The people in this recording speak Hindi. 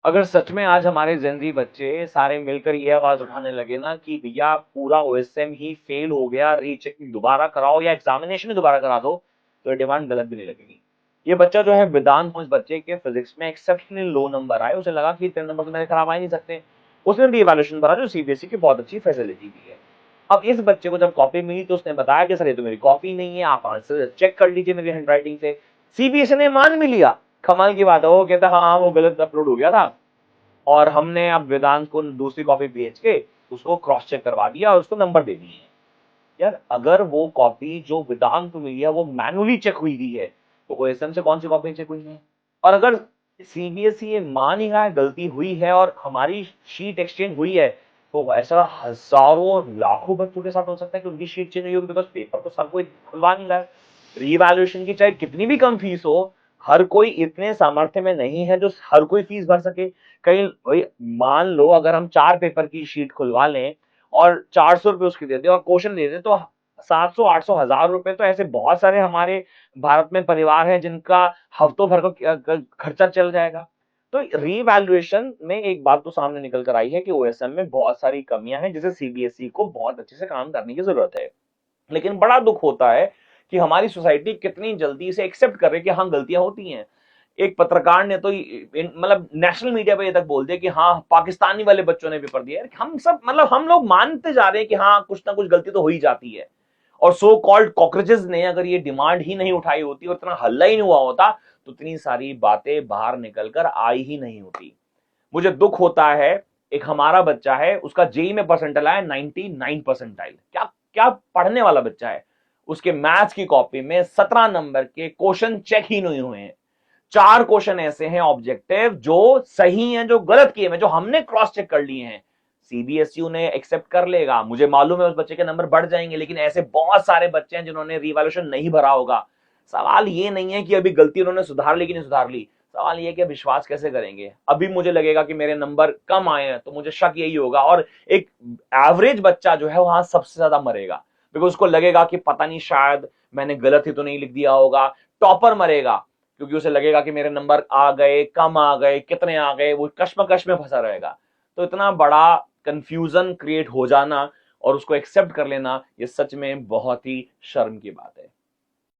अगर सच में आज हमारे ज़ेनज़ी बच्चे सारे मिलकर ये आवाज़ उठाने लगे ना कि भैया पूरा ओएसएम ही फेल हो गया, रीचेकिंग दोबारा कराओ या एग्ज़ामिनेशन ही दोबारा करा दो, तो ये डिमांड गलत भी नहीं लगेगी। ये बच्चा जो है वेदांत, उस बच्चे के फिज़िक्स में एक्सेप्शनली लो नंबर आए, उसे लगा कि इतने नंबर तो मेरे खराब आ ही नहीं सकते। उसने री-इवैल्यूएशन भरा जो सीबीएसई की बहुत अच्छी फैसिलिटी भी है। अब इस बच्चे को जब कॉपी मिली तो उसने बताया कि सर ये तो मेरी कॉपी नहीं है, आप आंसर चेक कर लीजिए मेरी हैंडराइटिंग से। सीबीएसई ने मान भी लिया। कमाल की बात है, वो कहता हाँ, हाँ, वो गलत अपलोड हो गया था और हमने अब वेदांत को दूसरी कॉपी भेज के उसको क्रॉस चेक करवा दिया और उसको नंबर दे दिए। यार अगर वो कॉपी जो वेदांत को मिली है वो मैनुअली चेक हुई हुई है, तो ओएसएम से कौन सी कॉपी चेक हुई है? और अगर सीबीएसई ये मान ही रहा है गलती हुई है और हमारी शीट एक्सचेंज हुई है, तो ऐसा हजारों लाखों बच्चों के साथ हो सकता है कि उनकी शीट चेंज हुई होगी, बिकॉज पेपर तो सब कोई खुलवा नहीं रहा है। रीवैल्यूएशन की चाहे कितनी भी कम फीस हो, हर कोई इतने सामर्थ्य में नहीं है जो हर कोई फीस भर सके। कहीं भाई मान लो अगर हम 4 पेपर की शीट खुलवा लें और 400 रुपए उसकी दे दें और क्वेश्चन दे दें, तो 700 800 हजार रुपए तो ऐसे बहुत सारे हमारे भारत में परिवार हैं जिनका हफ्तों भर का खर्चा चल जाएगा। तो रीवैल्यूएशन में एक बात तो सामने निकल कर आई है कि ओएसएम में बहुत सारी कमियां हैं जिसे सीबीएसई को बहुत अच्छे से काम करने की जरूरत है। लेकिन बड़ा दुख होता है कि हमारी सोसाइटी कितनी जल्दी से एक्सेप्ट कर रही है कि हाँ गलतियां होती हैं। एक पत्रकार ने तो मतलब नेशनल मीडिया पे ये तक बोल दिया कि हाँ पाकिस्तानी वाले बच्चों ने पेपर दिया। हम सब मतलब हम लोग मानते जा रहे हैं कि हाँ कुछ ना कुछ गलती तो हो ही जाती है। और सो कॉल्ड कॉकरोचेस ने अगर ये डिमांड ही नहीं उठाई होती और इतना हल्ला ही नहीं हुआ होता, तो इतनी सारी बातें बाहर निकलकर आई ही नहीं होती। मुझे दुख होता है, एक हमारा बच्चा है, उसका जेई में परसेंटाइल आया 99 परसेंटाइल। क्या क्या पढ़ने वाला बच्चा है। उसके मैथ्स की कॉपी में 17 नंबर के क्वेश्चन चेक ही नहीं हुए हैं। 4 क्वेश्चन ऐसे हैं ऑब्जेक्टिव जो सही हैं, जो गलत किए हैं, जो हमने क्रॉस चेक कर लिए हैं। सीबीएसयू ने एक्सेप्ट कर लेगा, मुझे मालूम है उस बच्चे के नंबर बढ़ जाएंगे, लेकिन ऐसे बहुत सारे बच्चे हैं जिन्होंने रीवैल्यूएशन नहीं भरा होगा। सवाल ये नहीं है कि अभी गलती उन्होंने सुधार ली कि नहीं सुधार ली, सवाल ये कि विश्वास कैसे करेंगे। अभी मुझे लगेगा कि मेरे नंबर कम आए हैं तो मुझे शक यही होगा, और एक एवरेज बच्चा जो है वहां सबसे ज्यादा मरेगा, बिकॉज उसको लगेगा कि पता नहीं शायद मैंने गलत ही तो नहीं लिख दिया होगा। टॉपर मरेगा क्योंकि उसे लगेगा कि मेरे नंबर आ गए, कम आ गए, कितने आ गए, वो कश्मकश में फंसा रहेगा। तो इतना बड़ा कंफ्यूजन क्रिएट हो जाना और उसको एक्सेप्ट कर लेना, ये सच में बहुत ही शर्म की बात है।